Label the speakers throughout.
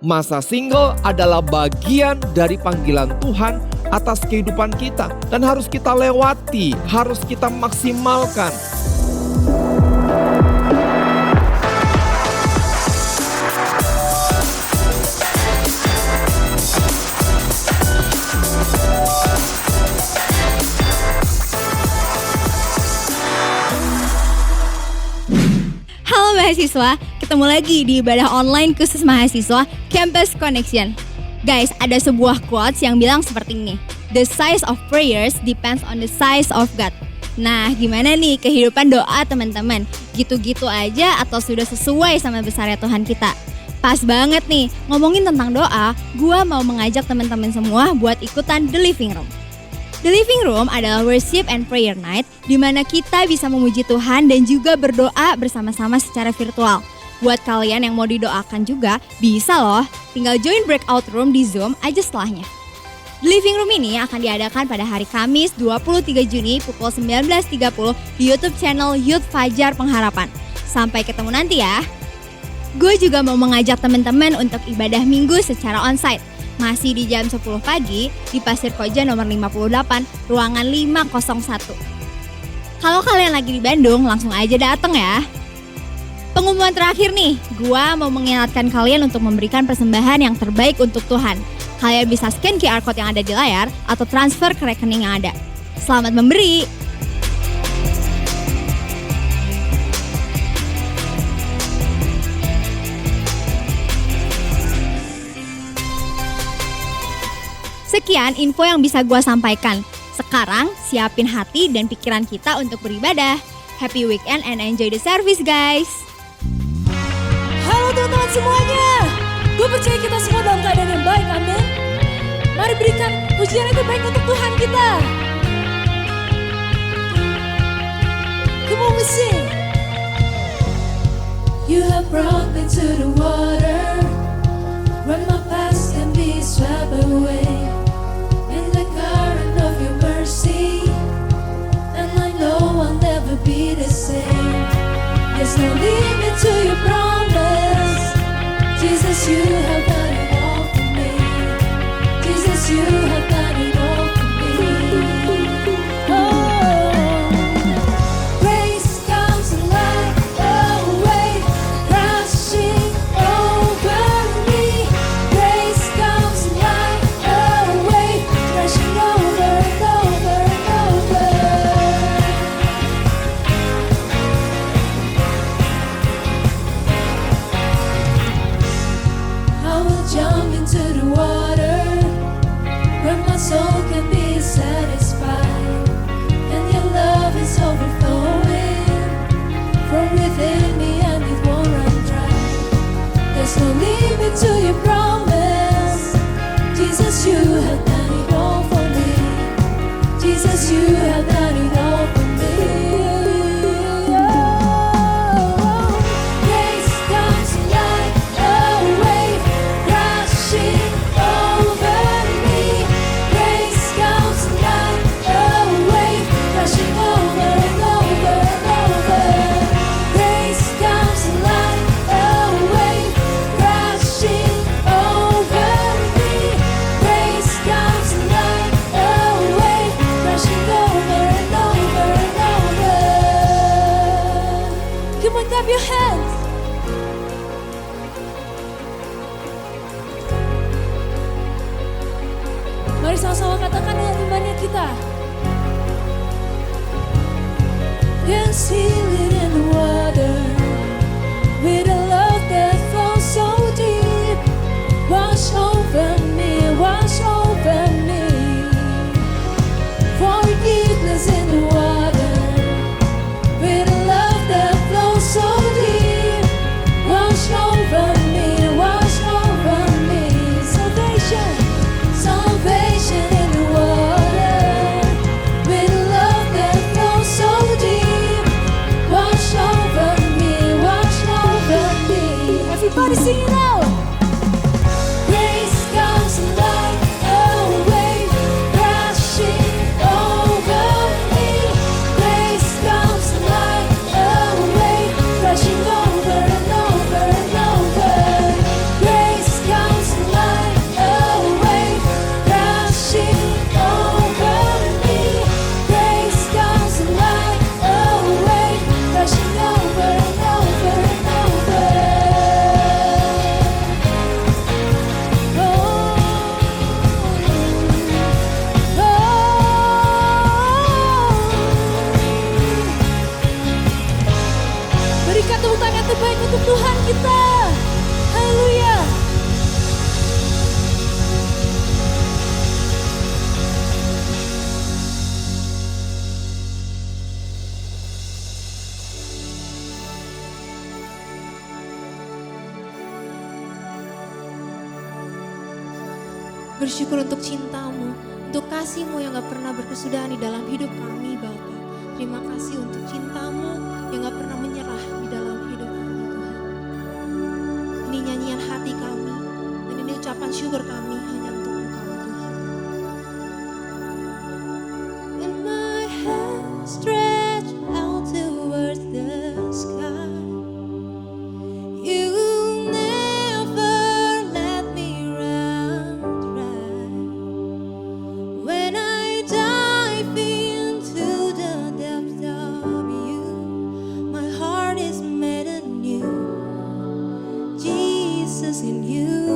Speaker 1: Masa single adalah bagian dari panggilan Tuhan atas kehidupan kita dan harus kita lewati, harus kita maksimalkan.
Speaker 2: Halo mahasiswa, ketemu lagi di ibadah online khusus mahasiswa Campus Connection. Guys, ada sebuah quotes yang bilang seperti ini. The size of prayers depends on the size of God. Nah, gimana nih kehidupan doa teman-teman? Gitu-gitu aja atau sudah sesuai sama besarnya Tuhan kita? Pas banget nih, ngomongin tentang doa, gua mau mengajak teman-teman semua buat ikutan The Living Room. The Living Room adalah worship and prayer night di mana kita bisa memuji Tuhan dan juga berdoa bersama-sama secara virtual. Buat kalian yang mau didoakan juga, bisa loh. Tinggal join breakout room di Zoom aja setelahnya. The Living Room ini akan diadakan pada hari Kamis 23 Juni pukul 19.30 di YouTube channel Youth Fajar Pengharapan. Sampai ketemu nanti ya. Gue juga mau mengajak teman-teman untuk ibadah minggu secara onsite. Masih di jam 10 pagi di Pasir Koja nomor 58, ruangan 501. Kalau kalian lagi di Bandung, langsung aja dateng ya. Pengumuman terakhir nih, gua mau mengingatkan kalian untuk memberikan persembahan yang terbaik untuk Tuhan. Kalian bisa scan QR Code yang ada di layar atau transfer ke rekening yang ada. Selamat memberi! Sekian info yang bisa gue sampaikan. Sekarang siapin hati dan pikiran kita untuk beribadah. Happy weekend and enjoy the service guys.
Speaker 3: Halo teman-teman semuanya. Gue percaya kita semua dalam keadaan yang baik, amin. Mari berikan pujian yang terbaik untuk Tuhan kita. Come on we sing. You have brought me to the water where my past can be swept away. Be the same. There's no limit to your promise. Jesus, you have done it all for me. Jesus, you have done it all for me. Oh, grace comes like a wave crashing over me. Grace comes like a wave crashing over and over and over. Jump into the water where my soul can be satisfied, and your love is overflowing from within me and it won't run dry. There's no limit to your promise. Jesus, you have done it all for me. Jesus, you have done it all for me. Clap your hands. Mari sama-sama katakan dengan imannya kita. Yes, healing in the water with a love that flows so deep. Wash over me, wash over me. Forgiveness in the water with a love that flows so deep. Wash over me, wash over me. Salvation, salvation in the water with a love that flows so deep. Wash over me, wash over Bersyukur untuk cintamu, untuk kasihmu yang gak pernah berkesudahan di dalam hidup kami Bapa. Terima kasih untuk cintamu yang gak pernah menyerah di dalam hidup kami Tuhan. Ini nyanyian hati kami, dan ini ucapan syukur kami hanya untuk Engkau Tuhan. When my hands stretch out towards the sky, you never let me run dry. When I dive into the depths of you, my heart is made anew. Jesus, in you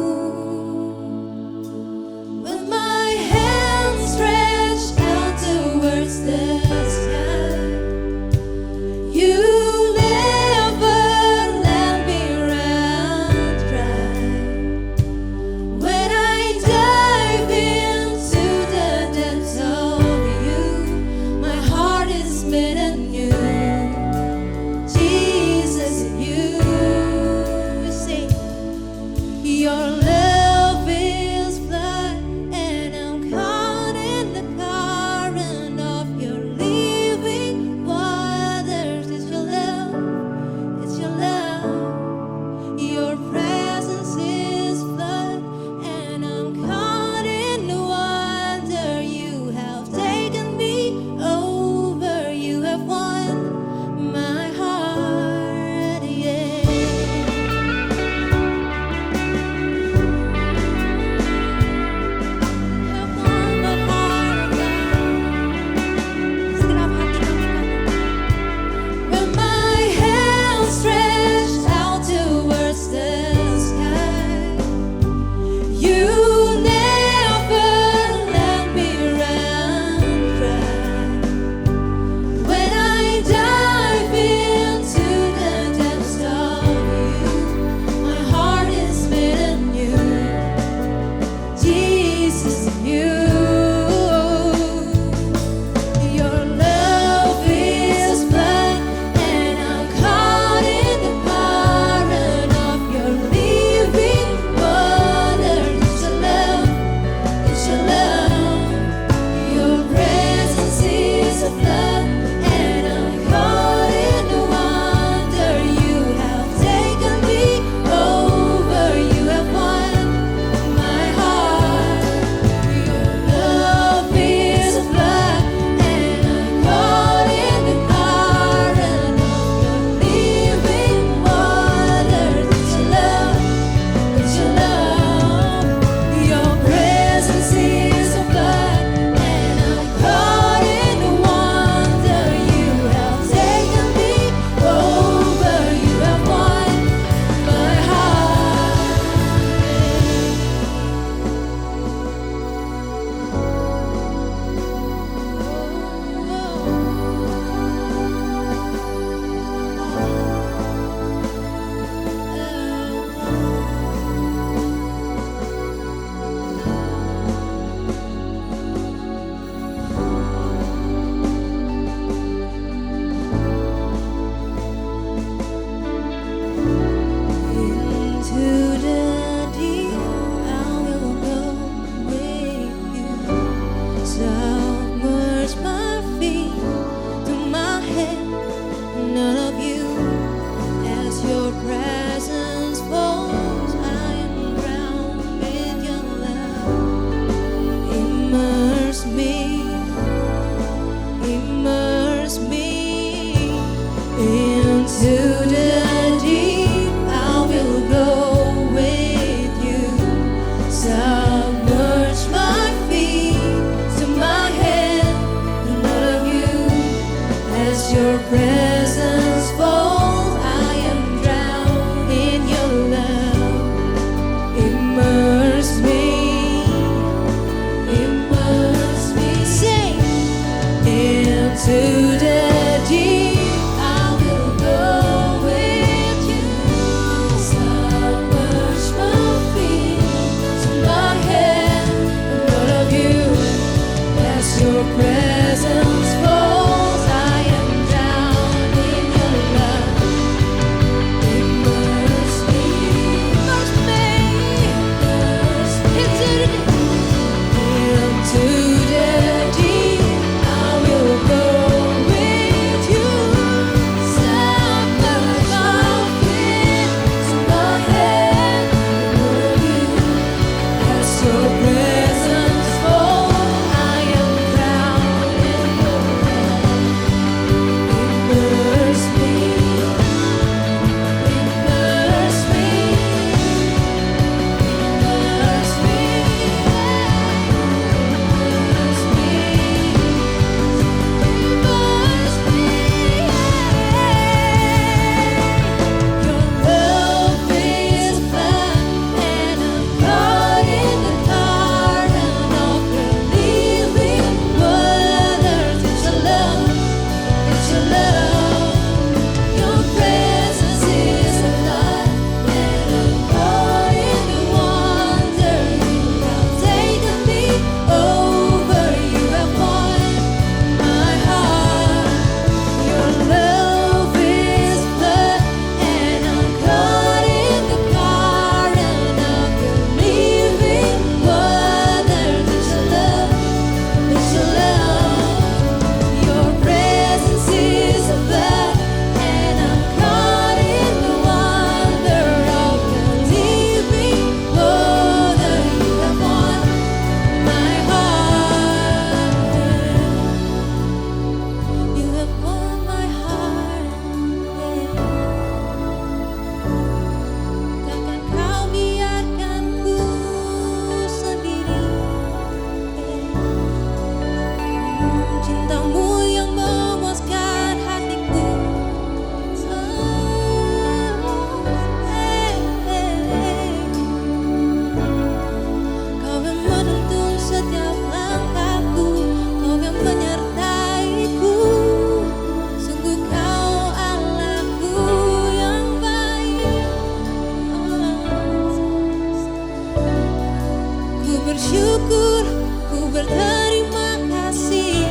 Speaker 3: bersyukur, ku berterima kasih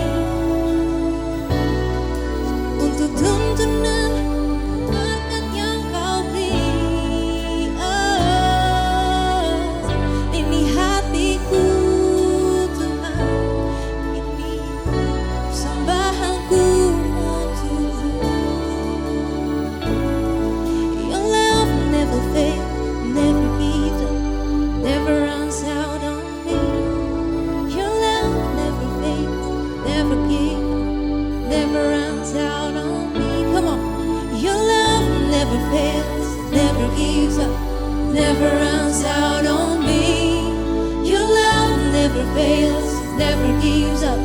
Speaker 3: untuk tuntunan berkat yang kau beri. Ini hatiku Tuhan, ini persembahanku untukmu. Your love never fails, never gives up, never runs out on me. Your love never fades, never gives up, never runs out on me. Come on. Your love never fails, never gives up, never runs out on me. Your love never fails, never gives up,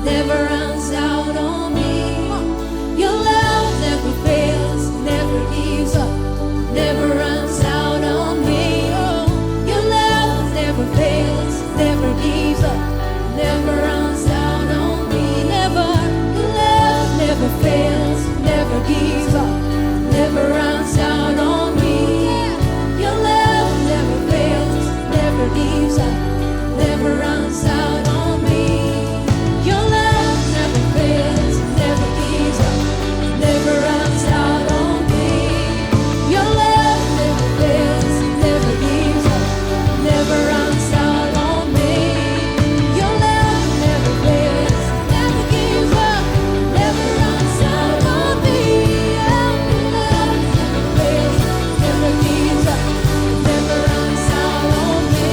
Speaker 3: never runs out on me. Your love never fails, never gives up, never runs out on me. Your love never fails, never gives up, never runs out on me. Never. Your love never fails, never gives up, never runs out on me. Your love never fails, never gives up, never runs out on me. Your love never fails, never gives up, never runs out on me. Your love never fails, never gives up, never runs out on me. Your love never fails, never gives up, never runs out on me. Your love never fails, never gives up, never runs out on me.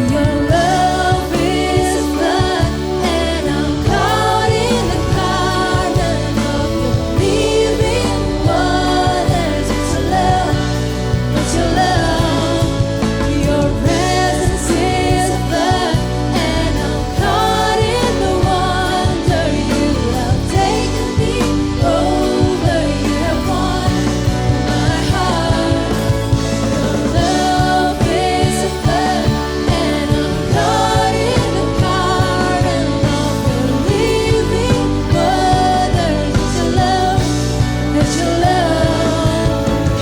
Speaker 3: Your love is blood, and I'm caught in the garden of your living waters. It's your love, it's your love. Your presence is blood, and I'm caught in the wonder. You have taken me over, you have won my heart. Your love is blood, and I'm caught in the garden of your living waters. It's your love, it's your love.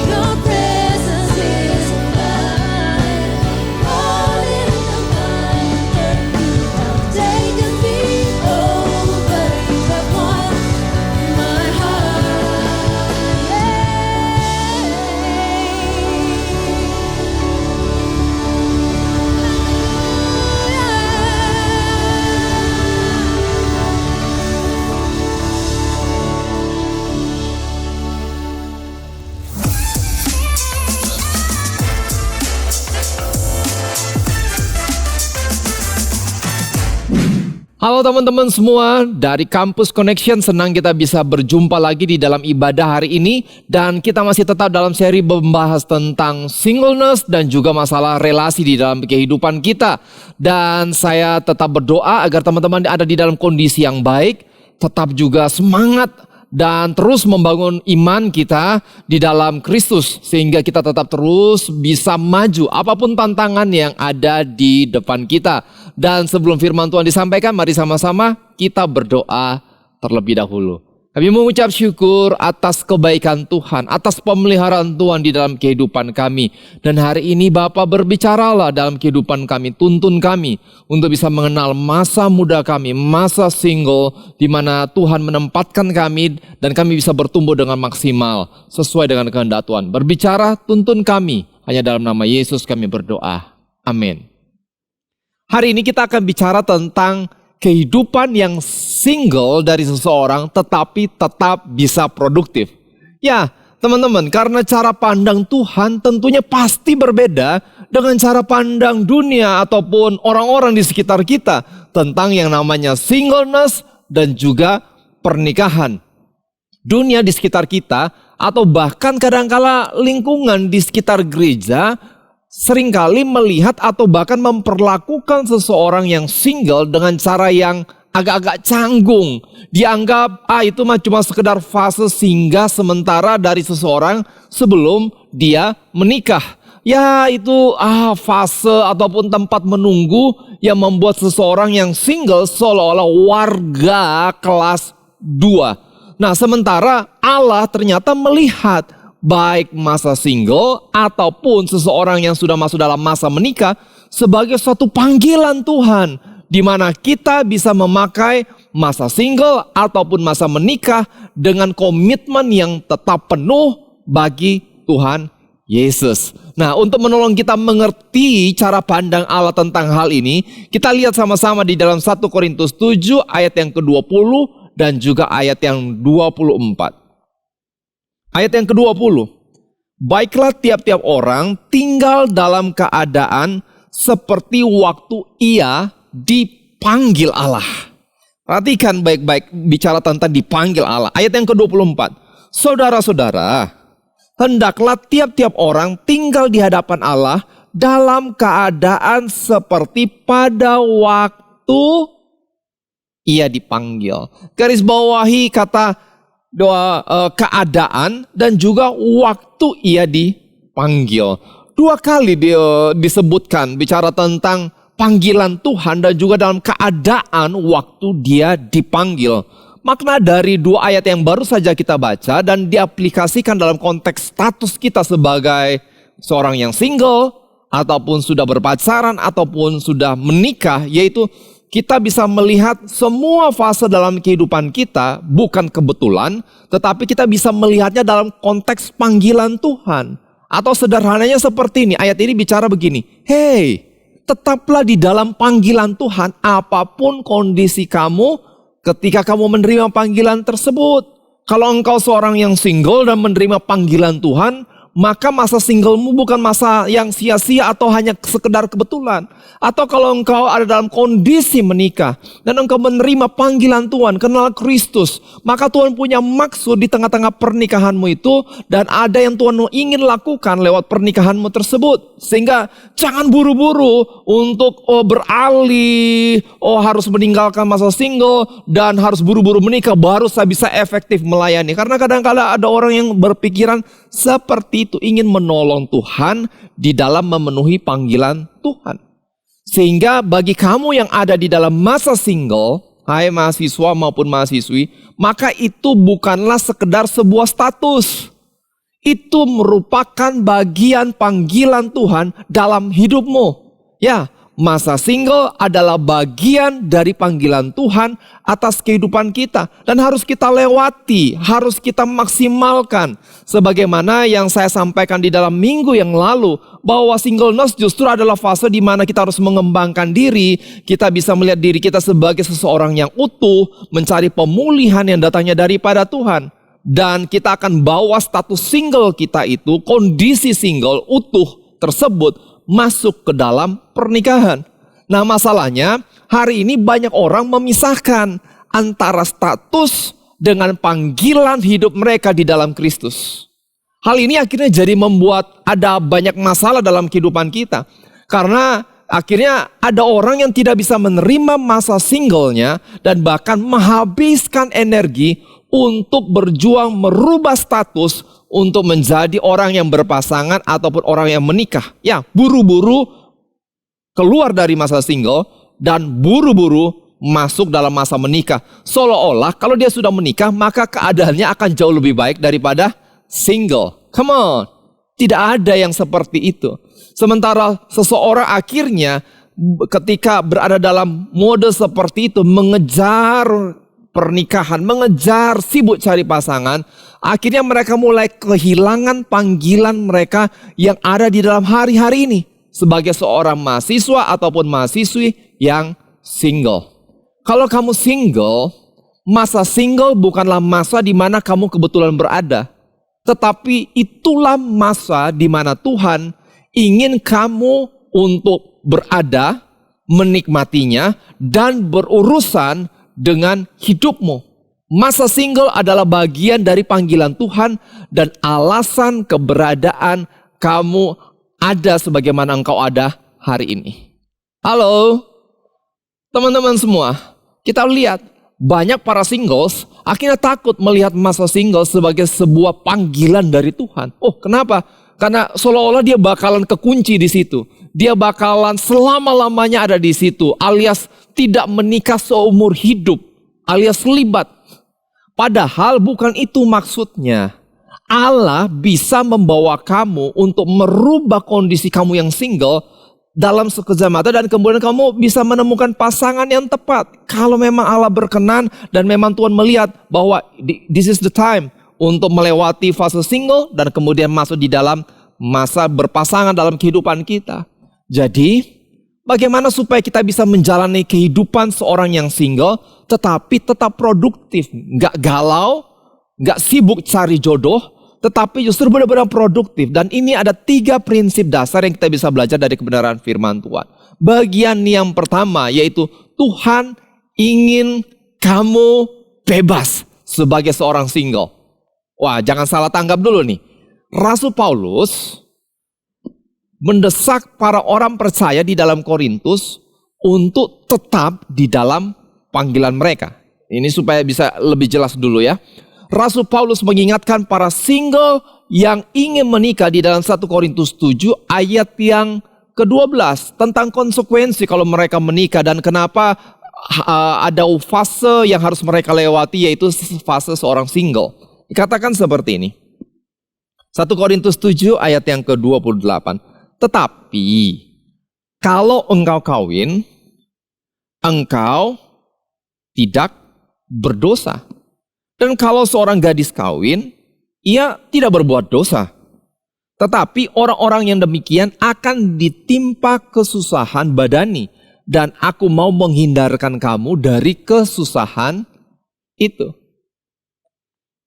Speaker 3: Your presence is mine, all in the wonder. You have taken me over, you have won my
Speaker 1: Halo teman-teman semua, dari Campus Connection senang kita bisa berjumpa lagi di dalam ibadah hari ini. Dan kita masih tetap dalam seri membahas tentang singleness dan juga masalah relasi di dalam kehidupan kita. Dan saya tetap berdoa agar teman-teman ada di dalam kondisi yang baik, tetap juga semangat dan terus membangun iman kita di dalam Kristus. Sehingga kita tetap terus bisa maju apapun tantangan yang ada di depan kita. Dan sebelum firman Tuhan disampaikan, mari sama-sama kita berdoa terlebih dahulu. Kami mengucap syukur atas kebaikan Tuhan, atas pemeliharaan Tuhan di dalam kehidupan kami. Dan hari ini Bapa berbicaralah dalam kehidupan kami, tuntun kami untuk bisa mengenal masa muda kami, masa single, di mana Tuhan menempatkan kami dan kami bisa bertumbuh dengan maksimal sesuai dengan kehendak Tuhan. Berbicara, tuntun kami, hanya dalam nama Yesus kami berdoa. Amin. Hari ini kita akan bicara tentang kehidupan yang single dari seseorang tetapi tetap bisa produktif. Ya teman-teman, karena cara pandang Tuhan tentunya pasti berbeda dengan cara pandang dunia ataupun orang-orang di sekitar kita tentang yang namanya singleness dan juga pernikahan. Dunia di sekitar kita atau bahkan kadangkala lingkungan di sekitar gereja seringkali melihat atau bahkan memperlakukan seseorang yang single dengan cara yang agak-agak canggung. Dianggap itu mah cuma sekedar fase singgah sementara dari seseorang sebelum dia menikah. Ya itu fase ataupun tempat menunggu yang membuat seseorang yang single seolah-olah warga kelas 2. Nah sementara Allah ternyata melihat baik masa single ataupun seseorang yang sudah masuk dalam masa menikah sebagai suatu panggilan Tuhan. Di mana kita bisa memakai masa single ataupun masa menikah dengan komitmen yang tetap penuh bagi Tuhan Yesus. Nah, untuk menolong kita mengerti cara pandang Allah tentang hal ini, kita lihat sama-sama di dalam 1 Korintus 7 ayat yang ke-20 dan juga ayat yang 24. Ayat yang ke-20. Baiklah tiap-tiap orang tinggal dalam keadaan seperti waktu ia dipanggil Allah. Perhatikan baik-baik bicara tentang dipanggil Allah. Ayat yang ke-24. Saudara-saudara, hendaklah tiap-tiap orang tinggal di hadapan Allah dalam keadaan seperti pada waktu ia dipanggil. Garis bawahi kata keadaan dan juga waktu ia dipanggil. 2 kali disebutkan bicara tentang panggilan Tuhan dan juga dalam keadaan waktu dia dipanggil. Makna dari 2 ayat yang baru saja kita baca dan diaplikasikan dalam konteks status kita sebagai seorang yang single ataupun sudah berpacaran ataupun sudah menikah, yaitu kita bisa melihat semua fase dalam kehidupan kita bukan kebetulan, tetapi kita bisa melihatnya dalam konteks panggilan Tuhan. Atau sederhananya seperti ini, ayat ini bicara begini, hey, tetaplah di dalam panggilan Tuhan apapun kondisi kamu ketika kamu menerima panggilan tersebut. Kalau engkau seorang yang single dan menerima panggilan Tuhan, maka masa singlemu bukan masa yang sia-sia atau hanya sekedar kebetulan. Atau kalau engkau ada dalam kondisi menikah dan engkau menerima panggilan Tuhan, kenal Kristus, maka Tuhan punya maksud di tengah-tengah pernikahanmu itu dan ada yang Tuhan ingin lakukan lewat pernikahanmu tersebut. Sehingga jangan buru-buru untuk beralih, harus meninggalkan masa single dan harus buru-buru menikah baru saya bisa efektif melayani. Karena kadang-kadang ada orang yang berpikiran seperti itu, ingin menolong Tuhan di dalam memenuhi panggilan Tuhan. Sehingga bagi kamu yang ada di dalam masa single, hai mahasiswa maupun mahasiswi, maka itu bukanlah sekedar sebuah status. Itu merupakan bagian panggilan Tuhan dalam hidupmu. Ya, masa single adalah bagian dari panggilan Tuhan atas kehidupan kita. Dan harus kita lewati, harus kita maksimalkan. Sebagaimana yang saya sampaikan di dalam minggu yang lalu, bahwa singleness justru adalah fase di mana kita harus mengembangkan diri. Kita bisa melihat diri kita sebagai seseorang yang utuh, mencari pemulihan yang datangnya daripada Tuhan. Dan kita akan bawa status single kita itu, kondisi single utuh tersebut, masuk ke dalam pernikahan. Nah masalahnya hari ini banyak orang memisahkan antara status dengan panggilan hidup mereka di dalam Kristus. Hal ini akhirnya jadi membuat ada banyak masalah dalam kehidupan kita. Karena akhirnya ada orang yang tidak bisa menerima masa singlenya dan bahkan menghabiskan energi untuk berjuang merubah status untuk menjadi orang yang berpasangan ataupun orang yang menikah. Ya, buru-buru keluar dari masa single dan buru-buru masuk dalam masa menikah. Seolah-olah kalau dia sudah menikah maka keadaannya akan jauh lebih baik daripada single. Come on. Tidak ada yang seperti itu. Sementara seseorang akhirnya ketika berada dalam mode seperti itu, mengejar pernikahan, mengejar sibuk cari pasangan, akhirnya mereka mulai kehilangan panggilan mereka yang ada di dalam hari-hari ini sebagai seorang mahasiswa ataupun mahasiswi yang single. Kalau kamu single, masa single bukanlah masa di mana kamu kebetulan berada, tetapi itulah masa di mana Tuhan ingin kamu untuk berada, menikmatinya dan berurusan dengan hidupmu. Masa single adalah bagian dari panggilan Tuhan dan alasan keberadaan kamu ada sebagaimana engkau ada hari ini. Halo, teman-teman semua, kita lihat banyak para singles akhirnya takut melihat masa single sebagai sebuah panggilan dari Tuhan. Oh, kenapa? Karena seolah-olah dia bakalan kekunci di situ. Dia bakalan selama-lamanya ada di situ, alias tidak menikah seumur hidup, alias libat. Padahal bukan itu maksudnya. Allah bisa membawa kamu untuk merubah kondisi kamu yang single dalam sekejap mata, dan kemudian kamu bisa menemukan pasangan yang tepat. Kalau memang Allah berkenan dan memang Tuhan melihat bahwa this is the time untuk melewati fase single dan kemudian masuk di dalam masa berpasangan dalam kehidupan kita. Jadi, bagaimana supaya kita bisa menjalani kehidupan seorang yang single tetapi tetap produktif, nggak galau, nggak sibuk cari jodoh, tetapi justru benar-benar produktif. Dan ini ada 3 prinsip dasar yang kita bisa belajar dari kebenaran firman Tuhan. Bagian yang pertama yaitu Tuhan ingin kamu bebas sebagai seorang single. Wah, jangan salah tanggap dulu nih. Rasul Paulus mendesak para orang percaya di dalam Korintus untuk tetap di dalam panggilan mereka. Ini supaya bisa lebih jelas dulu ya. Rasul Paulus mengingatkan para single yang ingin menikah di dalam 1 Korintus 7 ayat yang ke-12 tentang konsekuensi kalau mereka menikah dan kenapa ada fase yang harus mereka lewati, yaitu fase seorang single. Dikatakan seperti ini. 1 Korintus 7 ayat yang ke-28. Tetapi kalau engkau kawin, engkau tidak berdosa. Dan kalau seorang gadis kawin, ia tidak berbuat dosa. Tetapi orang-orang yang demikian akan ditimpa kesusahan badani. Dan aku mau menghindarkan kamu dari kesusahan itu.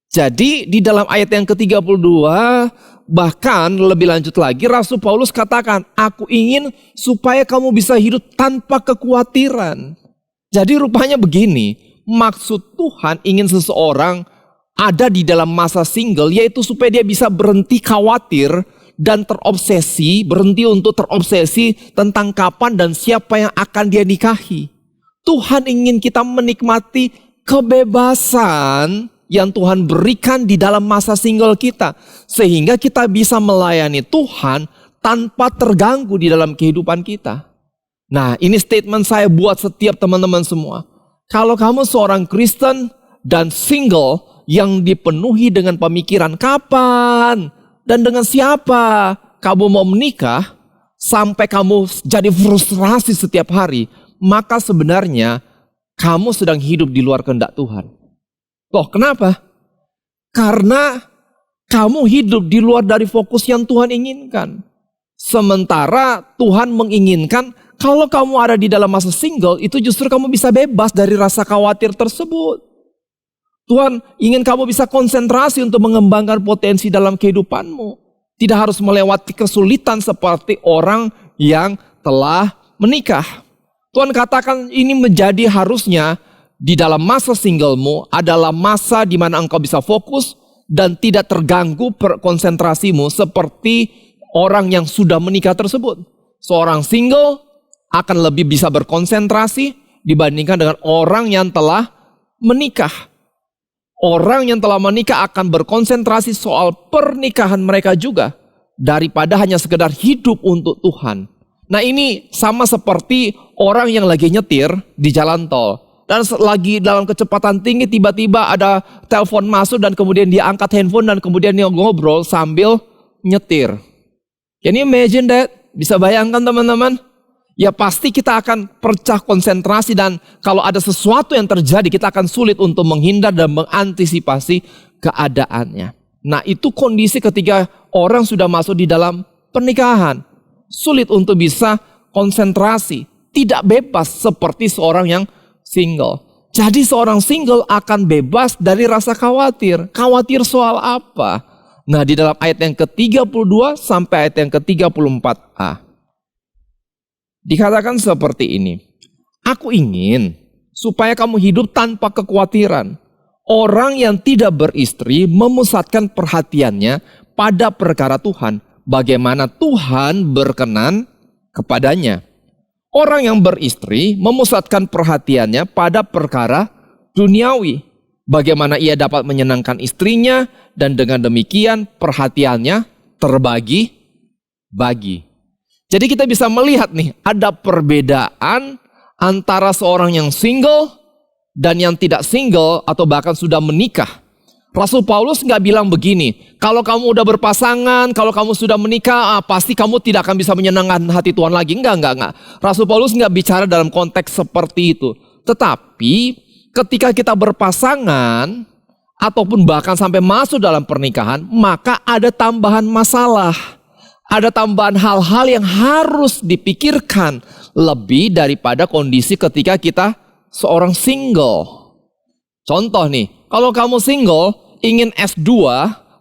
Speaker 1: Jadi di dalam ayat yang ke-32, bahkan lebih lanjut lagi, Rasul Paulus katakan, aku ingin supaya kamu bisa hidup tanpa kekhawatiran. Jadi rupanya begini, maksud Tuhan ingin seseorang ada di dalam masa single, yaitu supaya dia bisa berhenti khawatir dan terobsesi, berhenti untuk terobsesi tentang kapan dan siapa yang akan dia nikahi. Tuhan ingin kita menikmati kebebasan yang Tuhan berikan di dalam masa single kita, sehingga kita bisa melayani Tuhan tanpa terganggu di dalam kehidupan kita. Nah, ini statement saya buat setiap teman-teman semua. Kalau kamu seorang Kristen dan single yang dipenuhi dengan pemikiran kapan dan dengan siapa kamu mau menikah, sampai kamu jadi frustrasi setiap hari, maka sebenarnya kamu sedang hidup di luar kehendak Tuhan. Loh, kenapa? Karena kamu hidup di luar dari fokus yang Tuhan inginkan. Sementara Tuhan menginginkan kalau kamu ada di dalam masa single, itu justru kamu bisa bebas dari rasa khawatir tersebut. Tuhan ingin kamu bisa konsentrasi untuk mengembangkan potensi dalam kehidupanmu. Tidak harus melewati kesulitan seperti orang yang telah menikah. Tuhan katakan ini menjadi harusnya di dalam masa singlemu adalah masa di mana engkau bisa fokus dan tidak terganggu konsentrasimu seperti orang yang sudah menikah tersebut. Seorang single akan lebih bisa berkonsentrasi dibandingkan dengan orang yang telah menikah. Orang yang telah menikah akan berkonsentrasi soal pernikahan mereka juga daripada hanya sekedar hidup untuk Tuhan. Nah, ini sama seperti orang yang lagi nyetir di jalan tol. Dan lagi dalam kecepatan tinggi tiba-tiba ada telepon masuk dan kemudian dia angkat handphone dan kemudian dia ngobrol sambil nyetir. Can you imagine that? Bisa bayangkan teman-teman? Ya pasti kita akan pecah konsentrasi dan kalau ada sesuatu yang terjadi kita akan sulit untuk menghindar dan mengantisipasi keadaannya. Nah, itu kondisi ketika orang sudah masuk di dalam pernikahan. Sulit untuk bisa konsentrasi, tidak bebas seperti seorang yang single. Jadi seorang single akan bebas dari rasa khawatir. Khawatir soal apa? Nah, di dalam ayat yang ke-32 sampai ayat yang ke-34a. Dikatakan seperti ini. Aku ingin supaya kamu hidup tanpa kekhawatiran. Orang yang tidak beristri memusatkan perhatiannya pada perkara Tuhan. Bagaimana Tuhan berkenan kepadanya. Orang yang beristri memusatkan perhatiannya pada perkara duniawi. Bagaimana ia dapat menyenangkan istrinya dan dengan demikian perhatiannya terbagi-bagi. Jadi kita bisa melihat nih, ada perbedaan antara seorang yang single dan yang tidak single atau bahkan sudah menikah. Rasul Paulus nggak bilang begini, kalau kamu udah berpasangan, kalau kamu sudah menikah, pasti kamu tidak akan bisa menyenangkan hati Tuhan lagi. Enggak. Rasul Paulus nggak bicara dalam konteks seperti itu. Tetapi ketika kita berpasangan, ataupun bahkan sampai masuk dalam pernikahan, maka ada tambahan masalah. Ada tambahan hal-hal yang harus dipikirkan lebih daripada kondisi ketika kita seorang single. Contoh nih, kalau kamu single, ingin S2,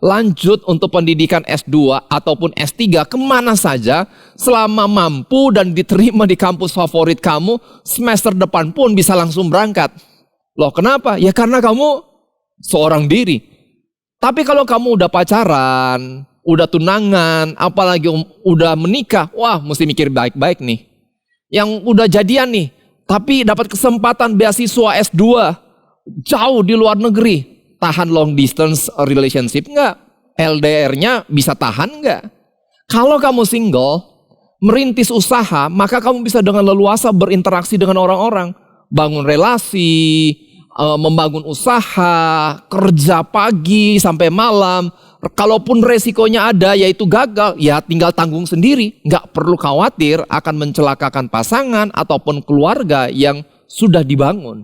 Speaker 1: lanjut untuk pendidikan S2 ataupun S3 kemana saja, selama mampu dan diterima di kampus favorit kamu, semester depan pun bisa langsung berangkat. Loh kenapa? Ya karena kamu seorang diri. Tapi kalau kamu udah pacaran, udah tunangan, apalagi udah menikah, wah mesti mikir baik-baik nih. Yang udah jadian nih, tapi dapat kesempatan beasiswa S2, jauh di luar negeri, tahan long distance relationship nggak? LDR-nya bisa tahan nggak? Kalau kamu single, merintis usaha, maka kamu bisa dengan leluasa berinteraksi dengan orang-orang, bangun relasi, membangun usaha, kerja pagi sampai malam. Kalaupun resikonya ada yaitu gagal, ya tinggal tanggung sendiri. Nggak perlu khawatir akan mencelakakan pasangan ataupun keluarga yang sudah dibangun.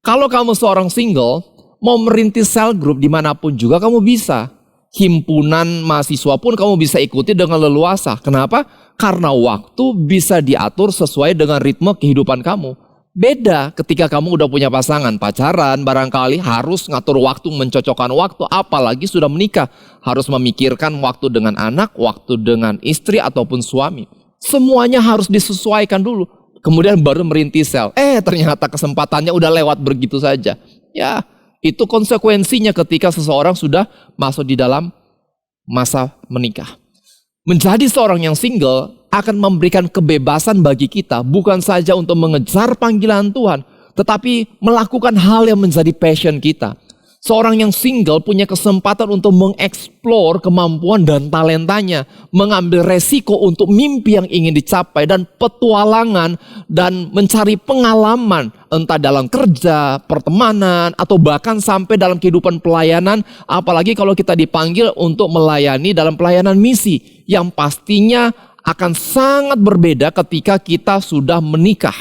Speaker 1: Kalau kamu seorang single, mau merintis cell group dimanapun juga kamu bisa. Himpunan mahasiswa pun kamu bisa ikuti dengan leluasa. Kenapa? Karena waktu bisa diatur sesuai dengan ritme kehidupan kamu. Beda ketika kamu udah punya pasangan, pacaran barangkali harus ngatur waktu, mencocokkan waktu. Apalagi sudah menikah, harus memikirkan waktu dengan anak, waktu dengan istri ataupun suami. Semuanya harus disesuaikan dulu. Kemudian baru merintis sel. Ternyata kesempatannya udah lewat begitu saja. Ya, itu konsekuensinya ketika seseorang sudah masuk di dalam masa menikah. Menjadi seorang yang single akan memberikan kebebasan bagi kita, bukan saja untuk mengejar panggilan Tuhan, tetapi melakukan hal yang menjadi passion kita. Seorang yang single punya kesempatan untuk mengeksplor kemampuan dan talentanya, mengambil resiko untuk mimpi yang ingin dicapai, dan petualangan dan mencari pengalaman, entah dalam kerja, pertemanan, atau bahkan sampai dalam kehidupan pelayanan, apalagi kalau kita dipanggil untuk melayani dalam pelayanan misi, yang pastinya akan sangat berbeda ketika kita sudah menikah.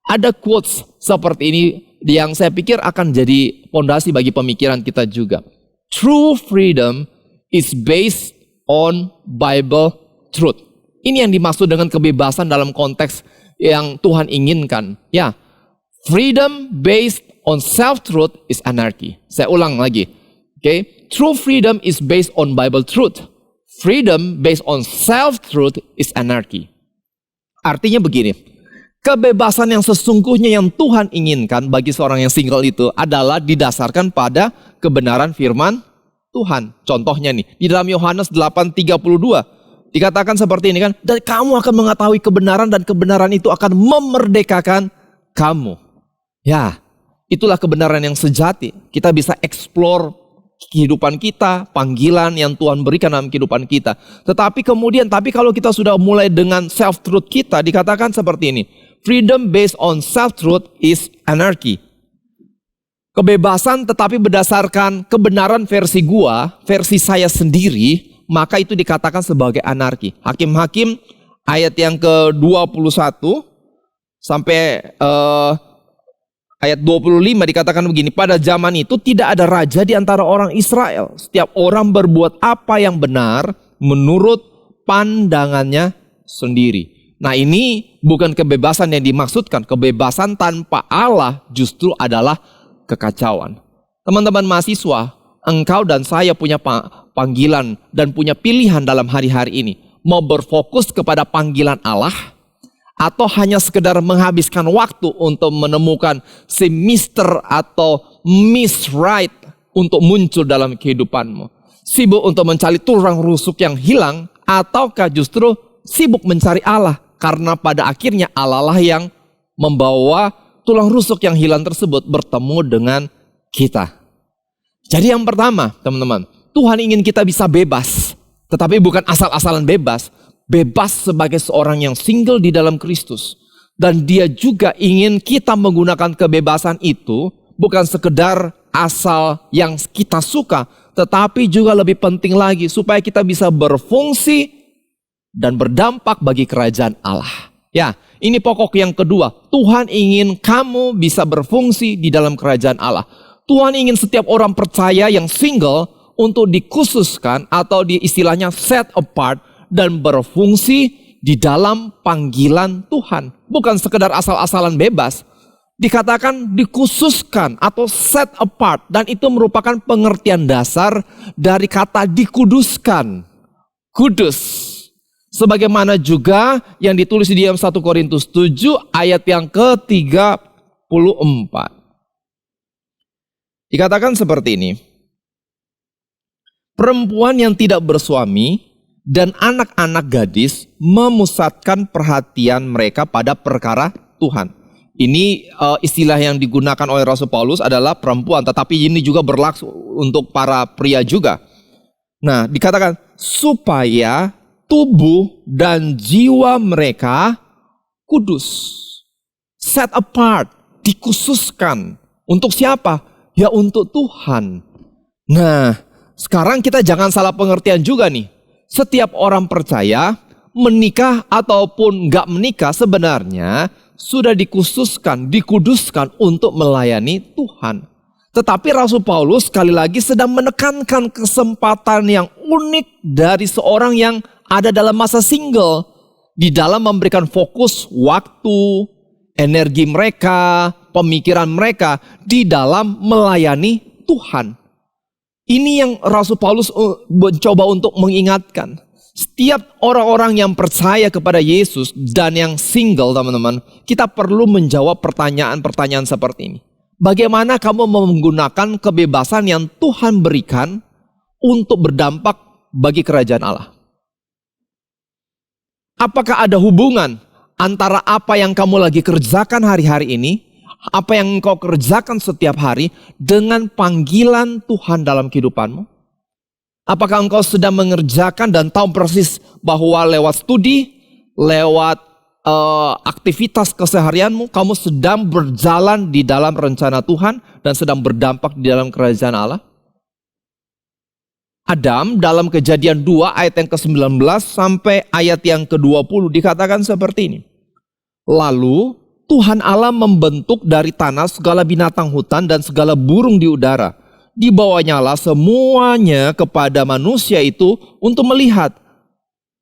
Speaker 1: Ada quotes seperti ini yang saya pikir akan jadi fondasi bagi pemikiran kita juga. True freedom is based on Bible truth. Ini yang dimaksud dengan kebebasan dalam konteks yang Tuhan inginkan. Ya, freedom based on self-truth is anarchy. Saya ulang lagi. Okay? True freedom is based on Bible truth. Freedom based on self-truth is anarchy. Artinya begini, kebebasan yang sesungguhnya yang Tuhan inginkan bagi seorang yang single itu adalah didasarkan pada kebenaran firman Tuhan. Contohnya nih, di dalam Yohanes 8:32 dikatakan seperti ini kan, dan kamu akan mengetahui kebenaran dan kebenaran itu akan memerdekakan kamu. Ya, itulah kebenaran yang sejati. Kita bisa explore kehidupan kita, panggilan yang Tuhan berikan dalam kehidupan kita. Tetapi kemudian, kalau kita sudah mulai dengan self-truth kita, dikatakan seperti ini. Freedom based on self-truth is anarchy. Kebebasan tetapi berdasarkan kebenaran versi versi saya sendiri, maka itu dikatakan sebagai anarki. Hakim-Hakim ayat yang ke-21 sampai ayat 25 dikatakan begini, pada zaman itu tidak ada raja di antara orang Israel. Setiap orang berbuat apa yang benar menurut pandangannya sendiri. Nah, ini bukan kebebasan yang dimaksudkan. Kebebasan tanpa Allah justru adalah kekacauan. Teman-teman mahasiswa, engkau dan saya punya panggilan dan punya pilihan dalam hari-hari ini. Mau berfokus kepada panggilan Allah, atau hanya sekedar menghabiskan waktu untuk menemukan si Mr. atau Miss Right untuk muncul dalam kehidupanmu. Sibuk untuk mencari tulang rusuk yang hilang, ataukah justru sibuk mencari Allah? Karena pada akhirnya Allah lah yang membawa tulang rusuk yang hilang tersebut bertemu dengan kita. Jadi yang pertama, teman-teman, Tuhan ingin kita bisa bebas. Tetapi bukan asal-asalan bebas. Bebas sebagai seorang yang single di dalam Kristus. Dan dia juga ingin kita menggunakan kebebasan itu bukan sekedar asal yang kita suka, tetapi juga lebih penting lagi supaya kita bisa berfungsi dan berdampak bagi kerajaan Allah. Ya, ini pokok yang kedua. Tuhan ingin kamu bisa berfungsi di dalam kerajaan Allah. Tuhan ingin setiap orang percaya yang single untuk dikhususkan atau istilahnya set apart dan berfungsi di dalam panggilan Tuhan. Bukan sekedar asal-asalan bebas. Dikatakan dikhususkan atau set apart. Dan itu merupakan pengertian dasar dari kata dikuduskan. Kudus. Sebagaimana juga yang ditulis di dalam 1 Korintus 7 ayat yang ke-34. Dikatakan seperti ini. Perempuan yang tidak bersuami dan anak-anak gadis memusatkan perhatian mereka pada perkara Tuhan. Ini istilah yang digunakan oleh Rasul Paulus adalah perempuan, tetapi ini juga berlaku untuk para pria juga. Nah, dikatakan supaya tubuh dan jiwa mereka kudus, set apart, dikhususkan. Untuk siapa? Ya untuk Tuhan. Nah, sekarang kita jangan salah pengertian juga nih. Setiap orang percaya, menikah ataupun gak menikah sebenarnya sudah dikhususkan, dikuduskan untuk melayani Tuhan. Tetapi Rasul Paulus sekali lagi sedang menekankan kesempatan yang unik dari seorang yang ada dalam masa single. Di dalam memberikan fokus waktu, energi mereka, pemikiran mereka di dalam melayani Tuhan. Ini yang Rasul Paulus mencoba untuk mengingatkan. Setiap orang-orang yang percaya kepada Yesus dan yang single, teman-teman, kita perlu menjawab pertanyaan-pertanyaan seperti ini. Bagaimana kamu menggunakan kebebasan yang Tuhan berikan untuk berdampak bagi kerajaan Allah? Apakah ada hubungan antara apa yang kamu lagi kerjakan hari-hari ini, apa yang engkau kerjakan setiap hari dengan panggilan Tuhan dalam kehidupanmu? Apakah engkau sedang mengerjakan dan tahu persis bahwa lewat studi, lewat aktivitas keseharianmu, kamu sedang berjalan di dalam rencana Tuhan dan sedang berdampak di dalam kerajaan Allah? Adam dalam Kejadian 2 ayat yang ke-19 sampai ayat yang ke-20 dikatakan seperti ini. Lalu Tuhan Allah membentuk dari tanah segala binatang hutan dan segala burung di udara. Dibawanyalah semuanya kepada manusia itu untuk melihat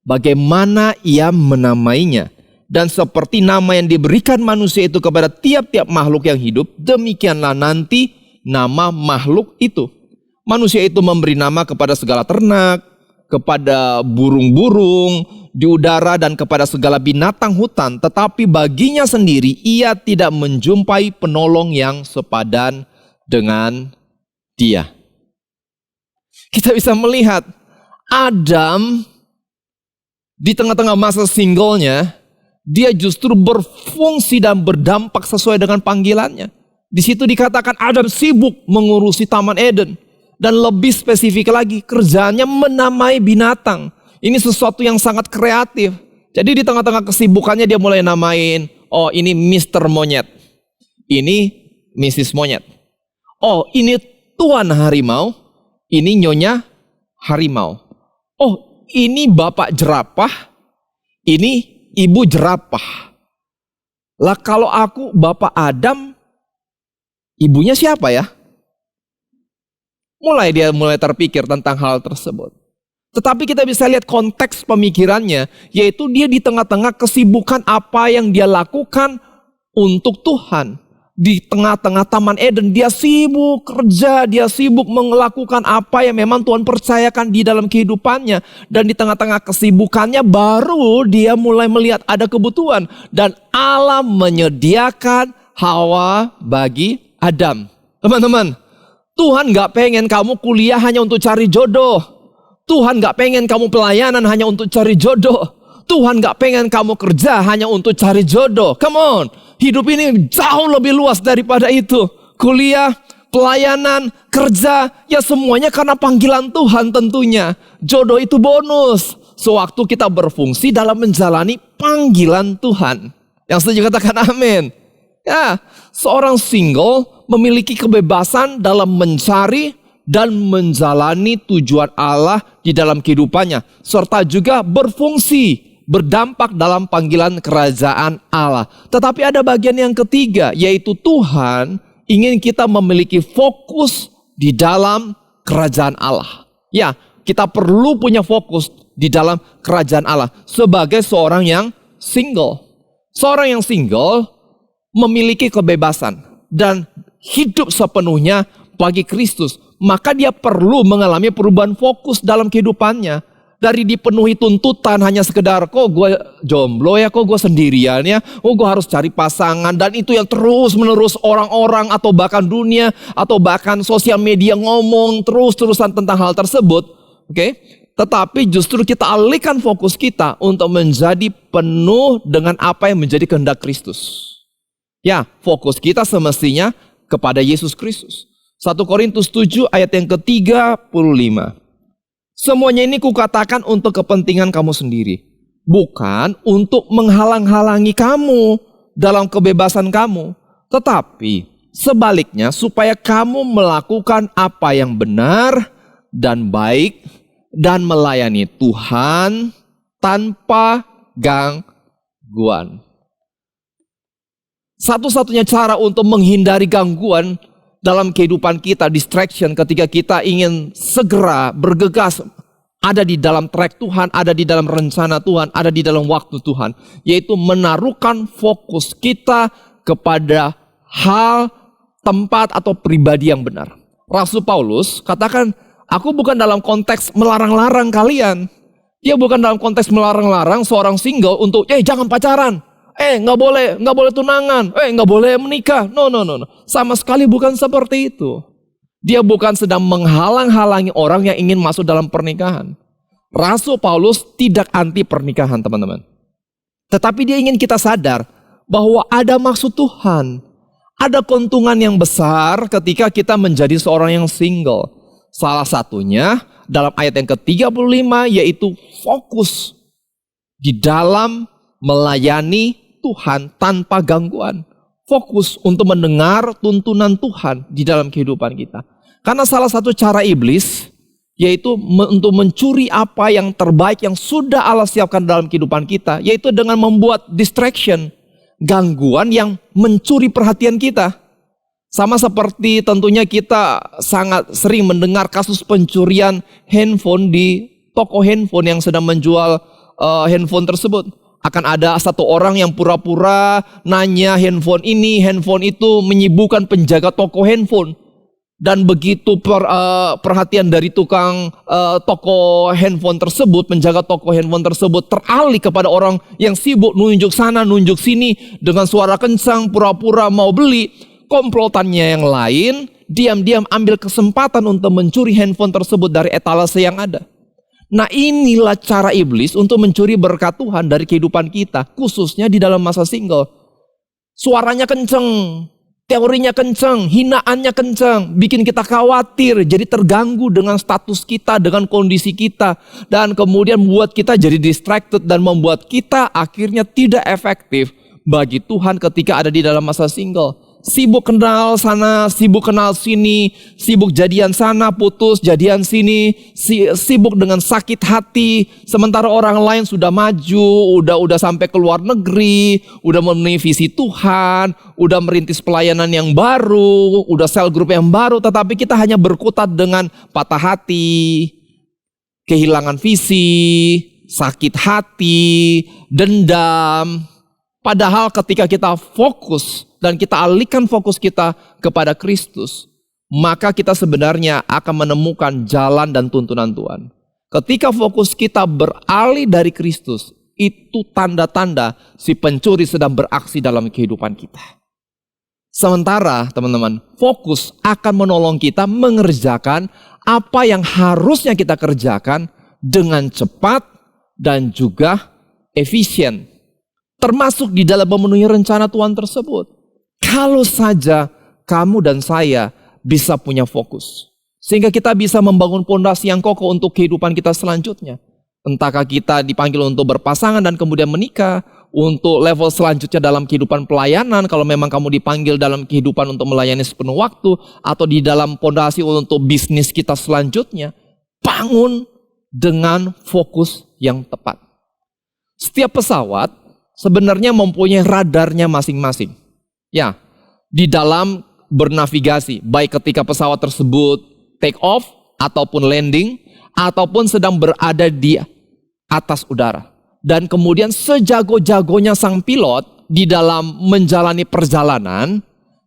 Speaker 1: bagaimana ia menamainya. Dan seperti nama yang diberikan manusia itu kepada tiap-tiap makhluk yang hidup, demikianlah nanti nama makhluk itu. Manusia itu memberi nama kepada segala ternak, kepada burung-burung di udara dan kepada segala binatang hutan, tetapi baginya sendiri ia tidak menjumpai penolong yang sepadan dengan dia. Kita bisa melihat Adam di tengah-tengah masa singlenya, dia justru berfungsi dan berdampak sesuai dengan panggilannya. Di situ dikatakan Adam sibuk mengurusi Taman Eden. Dan lebih spesifik lagi, kerjaannya menamai binatang. Ini sesuatu yang sangat kreatif. Jadi di tengah-tengah kesibukannya dia mulai namain, oh ini Mr. Monyet. Ini Mrs. Monyet. Oh ini Tuan Harimau. Ini Nyonya Harimau. Oh ini Bapak Jerapah. Ini Ibu Jerapah. Lah kalau aku Bapak Adam, ibunya siapa ya? Dia mulai terpikir tentang hal tersebut. Tetapi kita bisa lihat konteks pemikirannya, yaitu dia di tengah-tengah kesibukan apa yang dia lakukan untuk Tuhan. Di tengah-tengah Taman Eden, dia sibuk kerja, dia sibuk melakukan apa yang memang Tuhan percayakan di dalam kehidupannya. Dan di tengah-tengah kesibukannya baru dia mulai melihat ada kebutuhan. Dan Allah menyediakan Hawa bagi Adam. Teman-teman, Tuhan gak pengen kamu kuliah hanya untuk cari jodoh. Tuhan gak pengen kamu pelayanan hanya untuk cari jodoh. Tuhan gak pengen kamu kerja hanya untuk cari jodoh. Come on, hidup ini jauh lebih luas daripada itu. Kuliah, pelayanan, kerja, ya semuanya karena panggilan Tuhan tentunya. Jodoh itu bonus. Sewaktu kita berfungsi dalam menjalani panggilan Tuhan. Yang setuju katakan amin. Ya, seorang single memiliki kebebasan dalam mencari dan menjalani tujuan Allah di dalam kehidupannya. Serta juga berfungsi, berdampak dalam panggilan kerajaan Allah. Tetapi ada bagian yang ketiga, yaitu Tuhan ingin kita memiliki fokus di dalam kerajaan Allah. Ya, kita perlu punya fokus di dalam kerajaan Allah sebagai seorang yang single. Seorang yang single memiliki kebebasan dan hidup sepenuhnya bagi Kristus. Maka dia perlu mengalami perubahan fokus dalam kehidupannya. Dari dipenuhi tuntutan hanya sekedar, kok gue jomblo ya, kok gue sendirian ya, oh gue harus cari pasangan. Dan itu yang terus menerus orang-orang atau bahkan dunia atau bahkan sosial media ngomong terus-terusan tentang hal tersebut. Oke? Tetapi justru kita alihkan fokus kita untuk menjadi penuh dengan apa yang menjadi kehendak Kristus. Ya, fokus kita semestinya kepada Yesus Kristus. 1 Korintus 7 ayat yang ke-35. Semuanya ini kukatakan untuk kepentingan kamu sendiri. Bukan untuk menghalang-halangi kamu dalam kebebasan kamu. Tetapi sebaliknya supaya kamu melakukan apa yang benar dan baik dan melayani Tuhan tanpa gangguan. Satu-satunya cara untuk menghindari gangguan dalam kehidupan kita, distraction, ketika kita ingin segera bergegas ada di dalam track Tuhan, ada di dalam rencana Tuhan, ada di dalam waktu Tuhan, yaitu menaruhkan fokus kita kepada hal, tempat atau pribadi yang benar. Rasul Paulus katakan, aku bukan dalam konteks melarang-larang kalian. Dia bukan dalam konteks melarang-larang seorang single untuk jangan pacaran. Nggak boleh tunangan, nggak boleh menikah. No. Sama sekali bukan seperti itu. Dia bukan sedang menghalang-halangi orang yang ingin masuk dalam pernikahan. Rasul Paulus tidak anti pernikahan, teman-teman. Tetapi dia ingin kita sadar bahwa ada maksud Tuhan. Ada keuntungan yang besar ketika kita menjadi seorang yang single. Salah satunya dalam ayat yang ke-35 yaitu fokus di dalam melayani Tuhan tanpa gangguan. Fokus untuk mendengar tuntunan Tuhan di dalam kehidupan kita. Karena salah satu cara iblis yaitu untuk mencuri apa yang terbaik yang sudah Allah siapkan dalam kehidupan kita, yaitu dengan membuat distraction, gangguan yang mencuri perhatian kita. Sama seperti tentunya kita sangat sering mendengar kasus pencurian handphone di toko handphone yang sedang menjual handphone tersebut. Akan ada satu orang yang pura-pura nanya handphone ini, handphone itu, menyibukkan penjaga toko handphone. Dan begitu perhatian dari tukang toko handphone tersebut, penjaga toko handphone tersebut teralih kepada orang yang sibuk nunjuk sana, nunjuk sini dengan suara kencang, pura-pura mau beli. Komplotannya yang lain diam-diam ambil kesempatan untuk mencuri handphone tersebut dari etalase yang ada. Nah, inilah cara iblis untuk mencuri berkat Tuhan dari kehidupan kita, khususnya di dalam masa single. Suaranya kenceng, teorinya kenceng, hinaannya kenceng, bikin kita khawatir, jadi terganggu dengan status kita, dengan kondisi kita, dan kemudian membuat kita jadi distracted dan membuat kita akhirnya tidak efektif bagi Tuhan ketika ada di dalam masa single. Sibuk kenal sana, sibuk kenal sini, sibuk jadian sana, putus jadian sini, sibuk dengan sakit hati. Sementara orang lain sudah maju, udah sampai ke luar negeri, udah memenuhi visi Tuhan, udah merintis pelayanan yang baru, udah sel grup yang baru. Tetapi kita hanya berkutat dengan patah hati, kehilangan visi, sakit hati, dendam. Padahal ketika kita fokus dan kita alihkan fokus kita kepada Kristus, maka kita sebenarnya akan menemukan jalan dan tuntunan Tuhan. Ketika fokus kita beralih dari Kristus, itu tanda-tanda si pencuri sedang beraksi dalam kehidupan kita. Sementara teman-teman, fokus akan menolong kita mengerjakan apa yang harusnya kita kerjakan dengan cepat dan juga efisien. Termasuk di dalam memenuhi rencana Tuhan tersebut. Kalau saja kamu dan saya bisa punya fokus. Sehingga kita bisa membangun pondasi yang kokoh untuk kehidupan kita selanjutnya. Entahkah kita dipanggil untuk berpasangan dan kemudian menikah, untuk level selanjutnya dalam kehidupan pelayanan, kalau memang kamu dipanggil dalam kehidupan untuk melayani sepenuh waktu, atau di dalam pondasi untuk bisnis kita selanjutnya, bangun dengan fokus yang tepat. Setiap pesawat sebenarnya mempunyai radarnya masing-masing. Ya, di dalam bernavigasi, baik ketika pesawat tersebut take off, ataupun landing, ataupun sedang berada di atas udara. Dan kemudian sejago-jagonya sang pilot di dalam menjalani perjalanan,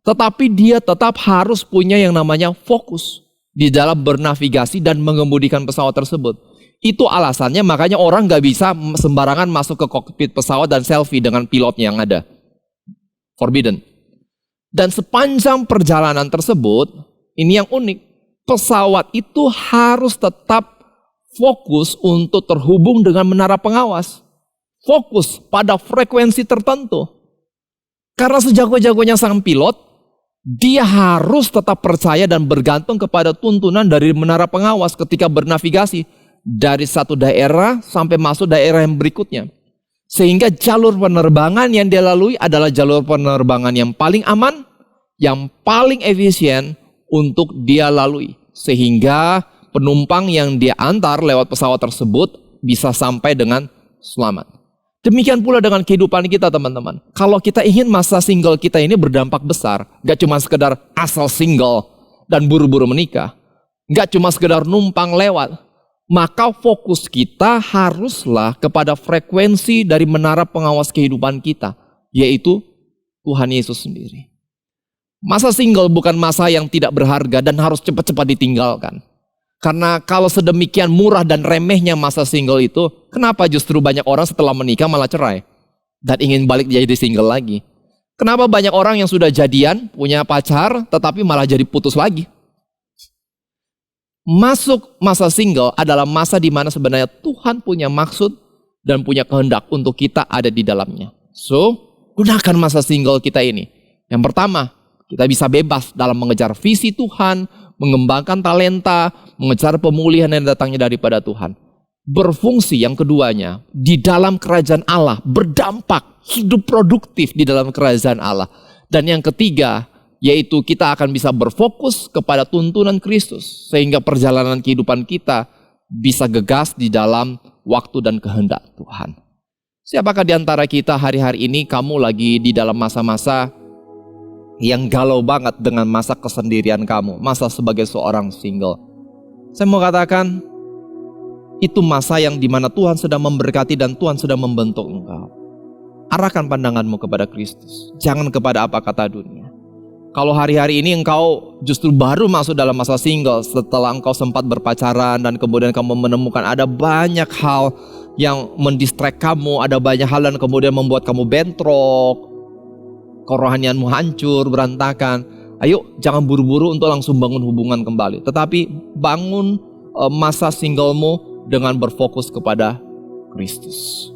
Speaker 1: tetapi dia tetap harus punya yang namanya fokus di dalam bernavigasi dan mengemudikan pesawat tersebut. Itu alasannya makanya orang gak bisa sembarangan masuk ke kokpit pesawat dan selfie dengan pilotnya yang ada. Forbidden. Dan sepanjang perjalanan tersebut, ini yang unik, pesawat itu harus tetap fokus untuk terhubung dengan menara pengawas. Fokus pada frekuensi tertentu. Karena sejago-jagonya sang pilot, dia harus tetap percaya dan bergantung kepada tuntunan dari menara pengawas ketika bernavigasi dari satu daerah sampai masuk daerah yang berikutnya. Sehingga jalur penerbangan yang dia lalui adalah jalur penerbangan yang paling aman, yang paling efisien untuk dia lalui. Sehingga penumpang yang dia antar lewat pesawat tersebut bisa sampai dengan selamat. Demikian pula dengan kehidupan kita, teman-teman. Kalau kita ingin masa single kita ini berdampak besar, gak cuma sekedar asal single dan buru-buru menikah, gak cuma sekedar numpang lewat, maka fokus kita haruslah kepada frekuensi dari menara pengawas kehidupan kita, yaitu Tuhan Yesus sendiri. Masa single bukan masa yang tidak berharga dan harus cepat-cepat ditinggalkan. Karena kalau sedemikian murah dan remehnya masa single itu, kenapa justru banyak orang setelah menikah malah cerai? Dan ingin balik jadi single lagi. Kenapa banyak orang yang sudah jadian, punya pacar, tetapi malah jadi putus lagi? Masuk masa single adalah masa di mana sebenarnya Tuhan punya maksud dan punya kehendak untuk kita ada di dalamnya. So, gunakan masa single kita ini. Yang pertama, kita bisa bebas dalam mengejar visi Tuhan, mengembangkan talenta, mengejar pemulihan yang datangnya daripada Tuhan. Berfungsi yang keduanya, di dalam kerajaan Allah, berdampak, hidup produktif di dalam kerajaan Allah. Dan yang ketiga, yaitu kita akan bisa berfokus kepada tuntunan Kristus, sehingga perjalanan kehidupan kita bisa gegas di dalam waktu dan kehendak Tuhan. Siapakah di antara kita hari-hari ini kamu lagi di dalam masa-masa yang galau banget dengan masa kesendirian kamu, masa sebagai seorang single? Saya mau katakan, itu masa yang dimana Tuhan sedang memberkati dan Tuhan sedang membentuk engkau. Arahkan pandanganmu kepada Kristus, jangan kepada apa kata dunia. Kalau hari-hari ini engkau justru baru masuk dalam masa single setelah engkau sempat berpacaran dan kemudian kamu menemukan ada banyak hal yang mendistract kamu, ada banyak hal dan kemudian membuat kamu bentrok, kerohanianmu hancur, berantakan. Ayo, jangan buru-buru untuk langsung bangun hubungan kembali. Tetapi bangun masa singlemu dengan berfokus kepada Kristus.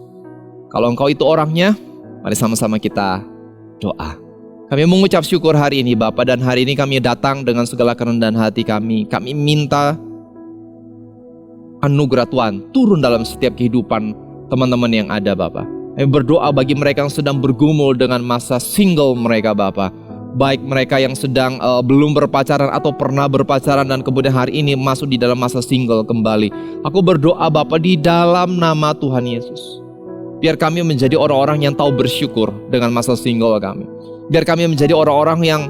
Speaker 1: Kalau engkau itu orangnya, mari sama-sama kita doa. Kami mengucap syukur hari ini Bapa, dan hari ini kami datang dengan segala kerendahan hati kami. Kami minta anugerah Tuhan turun dalam setiap kehidupan teman-teman yang ada Bapa. Kami berdoa bagi mereka yang sedang bergumul dengan masa single mereka Bapa. Baik mereka yang sedang belum berpacaran atau pernah berpacaran dan kemudian hari ini masuk di dalam masa single kembali. Aku berdoa Bapa di dalam nama Tuhan Yesus. Biar kami menjadi orang-orang yang tahu bersyukur dengan masa single kami. Biar kami menjadi orang-orang yang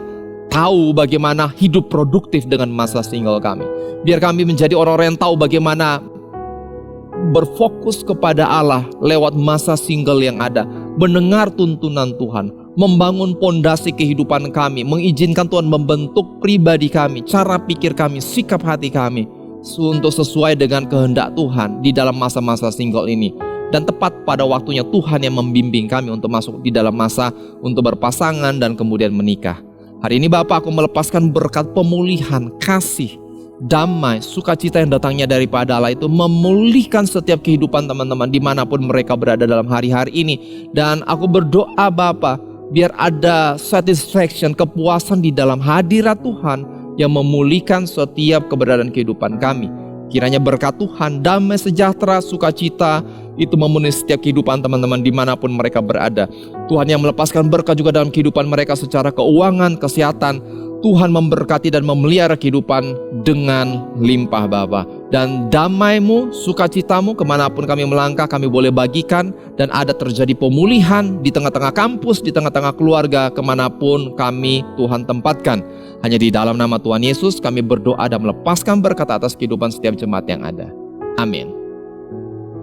Speaker 1: tahu bagaimana hidup produktif dengan masa single kami. Biar kami menjadi orang-orang yang tahu bagaimana berfokus kepada Allah lewat masa single yang ada, mendengar tuntunan Tuhan, membangun pondasi kehidupan kami, mengizinkan Tuhan membentuk pribadi kami, cara pikir kami, sikap hati kami untuk sesuai dengan kehendak Tuhan di dalam masa-masa single ini. Dan tepat pada waktunya Tuhan yang membimbing kami untuk masuk di dalam masa untuk berpasangan dan kemudian menikah. Hari ini Bapak, aku melepaskan berkat pemulihan, kasih, damai, sukacita yang datangnya daripada Allah itu memulihkan setiap kehidupan teman-teman dimanapun mereka berada dalam hari-hari ini. Dan aku berdoa Bapak, biar ada satisfaction, kepuasan di dalam hadirat Tuhan yang memulihkan setiap keberadaan kehidupan kami. Kiranya berkat Tuhan, damai sejahtera, sukacita itu memenuhi setiap kehidupan teman-teman dimanapun mereka berada. Tuhan yang melepaskan berkat juga dalam kehidupan mereka secara keuangan, kesehatan. Tuhan memberkati dan memelihara kehidupan dengan limpah Bapa. Dan damai-Mu, sukacitamu kemanapun kami melangkah, kami boleh bagikan. Dan ada terjadi pemulihan di tengah-tengah kampus, di tengah-tengah keluarga, kemanapun kami Tuhan tempatkan. Hanya di dalam nama Tuhan Yesus kami berdoa dan melepaskan berkat atas kehidupan setiap jemaat yang ada. Amin.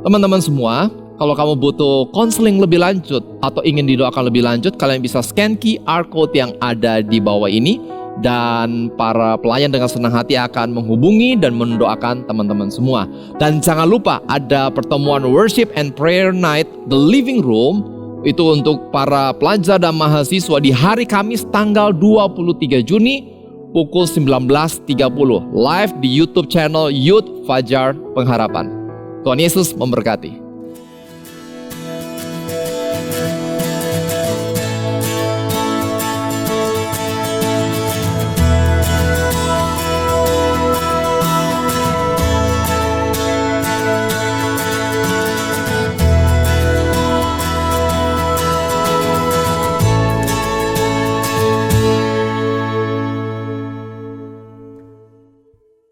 Speaker 1: Teman-teman semua, kalau kamu butuh konseling lebih lanjut atau ingin didoakan lebih lanjut, kalian bisa scan QR code yang ada di bawah ini. Dan para pelayan dengan senang hati akan menghubungi dan mendoakan teman-teman semua. Dan jangan lupa ada pertemuan worship and prayer night The Living Room. Itu untuk para pelajar dan mahasiswa di hari Kamis tanggal 23 Juni pukul 19.30 live di YouTube channel Youth Fajar Pengharapan. Tuhan Yesus memberkati.